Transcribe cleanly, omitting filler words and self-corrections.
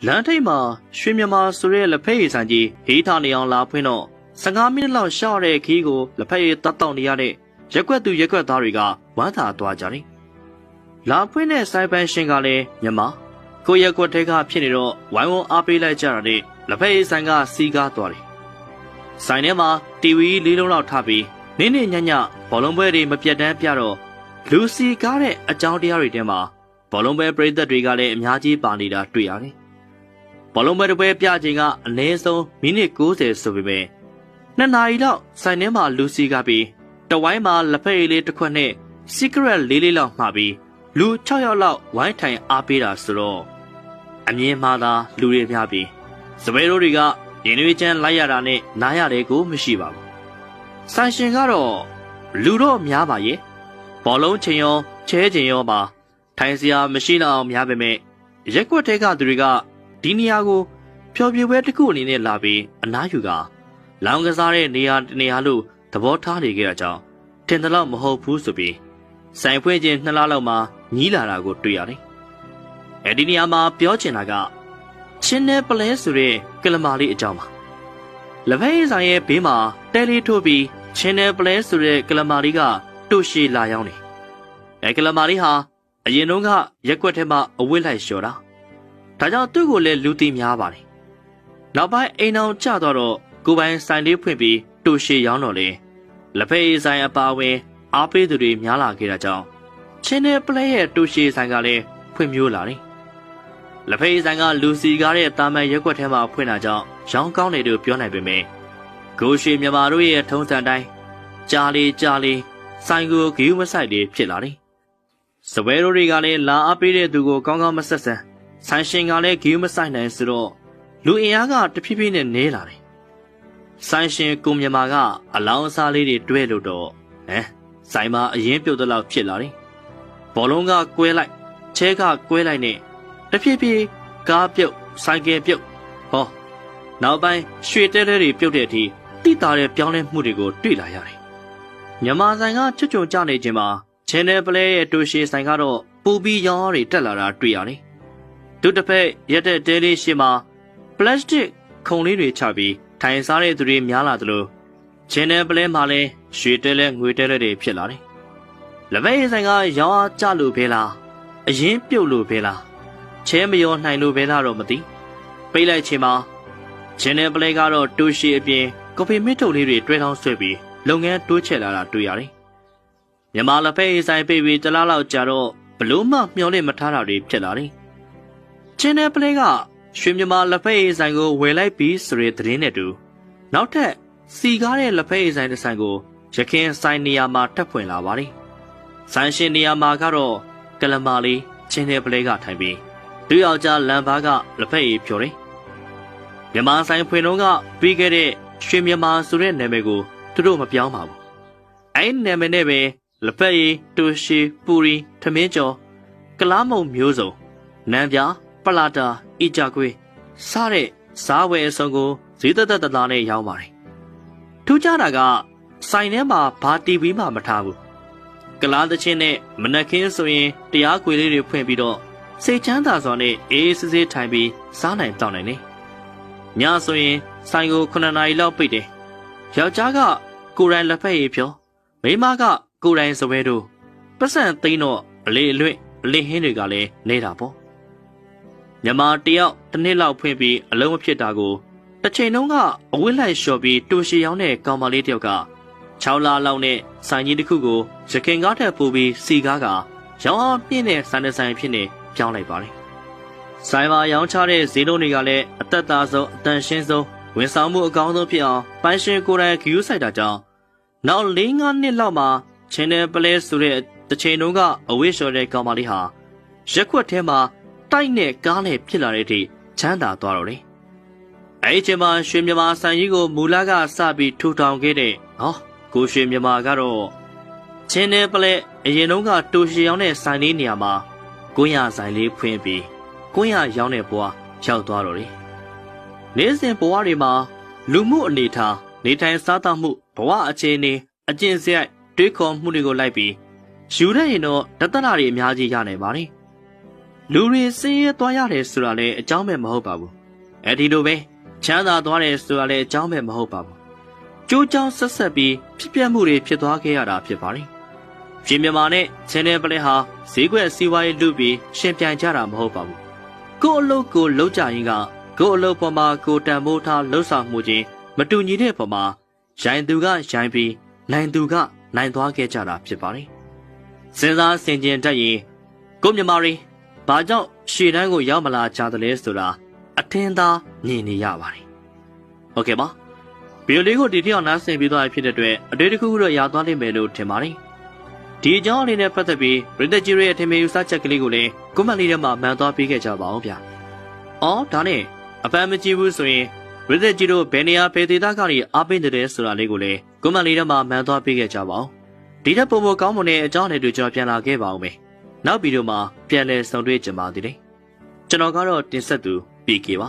လမ်းထိပ်မှာရွှေမြန်မာဆိုတဲ့လက်ဖက်ရည်ဆိုင်ကြီးဟေးထားနေအောင်လာဖွင့်တော့15မိနစ်လောက်ရှော့တဲ့ခီးကိုလက်ဖက်ရည်တောက်နေရတဲ့ရက်ွက်သူရက်ွက်သားတွေကဝမ်းသာသွားကြတယ်။လာဖွင့်တဲ့ဆိုင်ပန်းရှင်ကလည်းမြန်မာကိုရက်ွက်ထဲကဖြစ်နေတော့ဝိုင်းဝန်းအားပေးလိုက်ကြတာနဲ့လက်ဖက်ရည်ဆိုင်ကစီးကားသွားတယ်။ဆိုင်ထဲမှာတီဗီလေးလုံးလောက်ထားပြီးနေ့နေ့ညညဘောလုံးပွဲတွေမပြတ်တမ်းပြတော့လူစီကားတဲ့အကြောင်းတရားတွေထဲမှာဘောလုံးပွဲပရိသတ်တွေကလည်းအများကြီးပါနေတာတွေ့ရတယ်။ဘောလုံးပွဲတစ်ပွဲပြချိန်ကအနည်းဆုံးမိနစ်90ဆိုပေမဲ့2 နာရီလောက်ဆိုင်ထဲမှာလူစီကားပြီးတဝိုင်းမှာလက်ဖက်ရည်လေးတစ်ခွက်နဲ့ secret လေးလောက်မှာပြီးလူ6ယောက်လောက်ဝိုင်းထိုင်အားပေးတာဆိုတော့အမြင်မှားတာလူတွေများပြီးစပယ်တို့တွေကရင်သွေးချမ်းလိုက်ရတာနဲ့နားရတယ်ကိုမရှိပါဘူး။ဆိုင်ရှင်ကတော့လူတော့များပါရဲ့ဘောလုံးချိန်ရောချဲချိန်ရောပါထိုင်စရာမရှိတော့အောင်များပေမဲ့ရက်ွက်ထဲကသူတွေကဒီနေရာကိုဖျော်ဖြေပွဲတစ်ခုအနေနဲ့လာပြီးအနားယူကလောင်ကစားတဲ့နေရာလို့သဘောထားနေကြတာကြောင့်ထင်တယ်လို့မဟုတ်ဘူးဆိုပြီးဆိုင်ဖွင့်ခြင်း2 လလောက်မှညီးလာတာကိုတွေ့ရတယ်။အဲဒီနေရာမှာပြောချင်တာကချင်းနယ်ပလဲဆိုတဲ့ကလမာလေးအကြောင်းပါ။လက်ဖက်ရည်ဆိုင်ရဲ့ဘေးမှာတဲလေးထိုးပြီးချင်းနယ်ပလဲဆိုတဲ့ကလမာလေးကတူရှည်လာရောက်နေ။အဲကလမာလေးဟာအရင်တုန်းကရက်ွက်ထဲမှာအဝတ်လိုက်လျှော်တာ။ဒါကြောင့်သူ့ကိုလည်းလူသိများပါတယ်။နောက်ပိုင်းအိမ်အောင်ကျတော့ကိုပိုင်ဆိုင်လေးဖွင့်ပြီးတူရှည်ရောင်းတော့လေလက်ဖက်ရည်ဆိုင်အပါအဝင်အားပေးသူတွေများလာခဲ့တာကြောင့်ချင်းနယ်ပလဲရဲ့တူရှည်ဆိုင်ကလည်းဖွင့်မျိုးလာတယ်။လက်ဖက်ရည်ဆိုင်ကလူစီကားတဲ့တာမန်ရက်ွက်ထဲမှာဖွင့်တာကြောင့်ရောင်းကောင်းတယ်လို့ပြောနိုင်ပေမဲ့ကိုရှိမြန်မာတို့ရဲ့ထုံးစံတိုင်းကြားလေးဆိုင်ကိုဂီယူမဆိုင်တွေဖြစ်လာတယ်။စပယ်တို့တွေကလည်းလာအားပေးတဲ့သူကိုကောင်းကောင်းမဆက်ဆံဆိုင်ရှင်ကလည်းဂီယူမဆိုင်နိုင်ဆိုတော့လူအင်အားကတဖြည်းဖြည်းနဲ့နည်းလာတယ်။ဆိုင်ရှင်ကိုမြန်မာကအလောင်းအစားလေးတွေတွဲလို့တော့ဆိုင်မှာအရင်ပြုတ်တဲ့လောက်ဖြစ်လာတယ်။ဘောလုံးကကွဲလိုက်ချဲကကွဲလိုက်နဲ့တဖြည်းဖြည်းကားပြုတ်ဆိုင်ကယ်ပြုတ်ဟောနောက်ပိုင်းရွှေတဲတဲတွေပြုတ်တဲ့အထိတိတာတဲ့ပြောင်းလဲမှုတွေကိုတွေ့လာရတယ်။မြန်မာဆိုင်ကချွတ်ချုံကြနေခြင်းမှာချန်နယ်ပလဲရဲ့တူရှည်ဆိုင်ကတော့ပူပြီးရောင်းတွေတက်လာတာတွေ့ရတယ်။ဒုတစ်ဖက်ရက်တဲ့တဲလေးရှိမှာပလတ်စတစ်ခုံလေးတွေချပြီးထိုင်စားတဲ့သူတွေများလာသလိုချန်နယ်ပလဲမှာလည်းရွှေတဲလဲငွေတဲလဲတွေဖြစ်လာတယ်။လက်ဖက်ရည်ဆိုင်ကရောင်းအားကျလို့ပဲလားအရင်ပြုတ်လို့ပဲလားချဲမရောနိုင်လို့ပဲလားတော့မသိပိတ်လိုက်ချိန်မှာချန်နယ်ပလဲကတော့တူရှည်အပြင်ကော်ဖီမစ်ထုတ်လေးတွေတွဲထောင်းဆွဲပြီးလုပ်ငန်းတိုးချဲ့လာတာတွေ့ရတယ်။မြန်မာလက်ဖက်ရည်ဆိုင်ပိတ်ပြီး1 လလောက်ကြာတော့ဘလို့မှမျှော်လင့်မထားတာတွေဖြစ်လာတယ်။ချန်နယ်ပလဲကရွှေမြန်မာလက်ဖက်ရည်ဆိုင်ကိုဝယ်လိုက်ပြီးဆိုတဲ့သတင်းနဲ့တူနောက်ထပ်စီကားတဲ့လက်ဖက်ရည်ဆိုင်တစ်ဆိုင်ကိုရခင်ဆိုင်နေရာမှာထပ်ဖွင့်လာပါတယ်။ဆိုင်ရှင်နေရာမှာကတော့ကလမာလေးချန်နယ်ပလဲကထိုင်ပြီးသူယောက်ျားလမ်းဘာကလက်ဖက်ရည်ဖြော်တယ်။မြန်မာဆိုင်ဖွင့်တော့ကပြီးခဲ့တဲ့ရွှေမြန်မာဆိုတဲ့နာမည်ကိုသူတို့မပြောင်းပါဘူး။အဲဒီနာမည်နဲ့ပဲလက်ဖက်ရည်တူရှီပူရီထမင်းကျော်ကလားမုံမျိုးစုံနန်းပြပလာတာအီကြခွေးစားတဲ့စားဝယ်အစုံကိုဈေးသက်သက်သားနဲ့ရောင်းပါတယ်။ထူးခြားတာကဆိုင်ထဲမှာဘာတီဗီမှမထားဘူး။ကလားသချင်းနဲ့မနက်ခင်းဆိုရင်တရားခွေလေးတွေဖွင့်ပြီးတော့စိတ်ချမ်းသာစွာနဲ့အေးဆေးဆေးထိုင်ပြီးစားနိုင်တောင်းနိုင်တယ်။ညဆိုရင်ဆိုင်ကို9 နာရီလောက်ပိတ်တယ်။ယောက်ျားကကိုယ်တိုင်လက်ဖက်ရည်ဖြောမိန်းမကကိုယ်တိုင်စပွဲတို့ပတ်စံသိန်းတော့အလေအလွင့်အလင်းဟင်းတွေကလည်းနေတာပေါ့။မြန်မာတယောက်တစ်နှစ်လောက်ဖွင့်ပြီးအလုံးမဖြစ်တာကိုတစ်ချိန်လုံးကအဝတ်လိုက်လျှော်ပြီးတူရှည်ရောင်းတဲ့ကောင်မလေးတယောက်က6 လလောက်နဲ့ဆိုင်ကြီးတစ်ခုကိုရခင်ကားထက်ပိုပြီးစီကားကရောင်းအားပြည့်တဲ့ဆိုင်တစ်ဆိုင်ဖြစ်နေပြောင်းလိုက်ပါတယ်။ဆိုင်မှာရောင်းချတဲ့ဈေးနှုန်းတွေကလည်းအသက်သာဆုံးအတန်ရှင်းဆုံးဝန်ဆောင်မှုအကောင်းဆုံးဖြစ်အောင်ပိုင်ရှင်ကိုယ်တိုင်ဂယူးဆိုင်တာကြောင့်နောက်4-5 နှစ်လောက်မှာချန်နယ်ပလဲဆိုတဲ့တစ်ချိန်လုံးကအဝိရှော်တဲ့ကောင်မလေးဟာရက်ွက်ထဲမှာတိုက်နဲ့ကားနဲ့ဖြစ်လာတဲ့အထိချမ်းသာသွားတော့တယ်။အဲဒီချိန်မှာရွှေမြန်မာဆိုင်ကြီးကိုမူလကစပြီးထူထောင်ခဲ့တဲ့ကိုရွှေမြန်မာကတော့ချန်နယ်ပလဲအရင်တုန်းကတူရှည်ရောင်းတဲ့ဆိုင်လေးနေရာမှာ900ဆိုင်လေးဖွင့်ပြီး900ရောင်းတဲ့ဘဝရောက်သွားတော့တယ်။နေ့စဉ်ဘဝတွေမှာလူမှုအနေထားနေထိုင်စားသောက်မှုဘဝအခြေအနေအကျင့်စရိုက်တွေးခေါ်မှုတွေကိုလိုက်ပြီးယူရရင်တော့တသက်တာတွေအများကြီးရနိုင်ပါတယ်။ လူတွေစင်းရဲသွားရတယ်ဆိုတာလည်းအကြောင်းပဲမဟုတ်ပါဘူးအဲဒီလိုပဲချမ်းသာသွားတယ်ဆိုတာလည်းအကြောင်းပဲမဟုတ်ပါဘူးကျိုးကြောင်းဆက်ဆက်ပြီးဖြစ်ပျက်မှုတွေဖြစ်သွားခဲ့ရတာဖြစ်ပါတယ်ပြည်မြန်မာနဲ့ချင်းနယ်ပလဲဟာဈေးကွက်စီးပွားရေးလူပြီးရှင်ပြိုင်ကြတာမဟုတ်ပါဘူးကို့အလုပ်ကိုလုပ်ကြရင်ကကို့အလုပ်ပေါ်မှာကိုတန်ဖိုးထားလှုပ်ဆောင်မှုချင်းမတူညီတဲ့ပုံမှာရိုင်းသူကရိုင်းပြီးနိုင်သူကနိုင်သွားခဲ့ကြတာဖြစ်ပါတယ်စဉ်းစားဆင်ခြင်တတ်ရင်ကိုမြန်မာတွေဘာကြောင့်ရှေ့တန်းကိုရောက်မလာကြသလဲဆိုတာအထင်သာမြင်နေရပါတယ်ဟုတ်ကဲ့ပါဗီဒီယိုလေးကိုဒီတိအောင်နားဆင်ပြီးသွားဖြစ်တဲ့အတွက်အတွေ့အကြုံတော့ရသွားနိုင်မယ်လို့ထင်ပါတယ်ဒီအကြောင်းအနေနဲ့ပတ်သက်ပြီးဗြိတိန်ကြီးရဲ့အထင်မြင်ယူဆချက်ကလေးကိုလည်းကွန်မန့်လေးထဲမှာမှန်သွားပေးခဲ့ကြပါအောင်ဗျာအော်ဒါနဲ့အပန်းမကြည့်ဘူးဆိုရင်ဗြိတိန်ကြီးတို့ဘယ်နေရာဘယ်ဒေသကနေအားပေးနေတယ်ဆိုတာလေးကိုလည်းကွန်မန့်လေးထဲမှာမှန်သွားပေးခဲ့ကြပါအောင်ဒီထက်ပိုမိုကောင်းမွန်တဲ့အကြောင်းတွေကြော်ပြန်လာခဲ့ပါအောင်မယ်နောက်ဗီဒီယိုမှာပြန်လည်ဆုံတွေ့ကြပါသေးတယ်ကျွန်တော်ကတော့တင်ဆက်သူ PK ပါ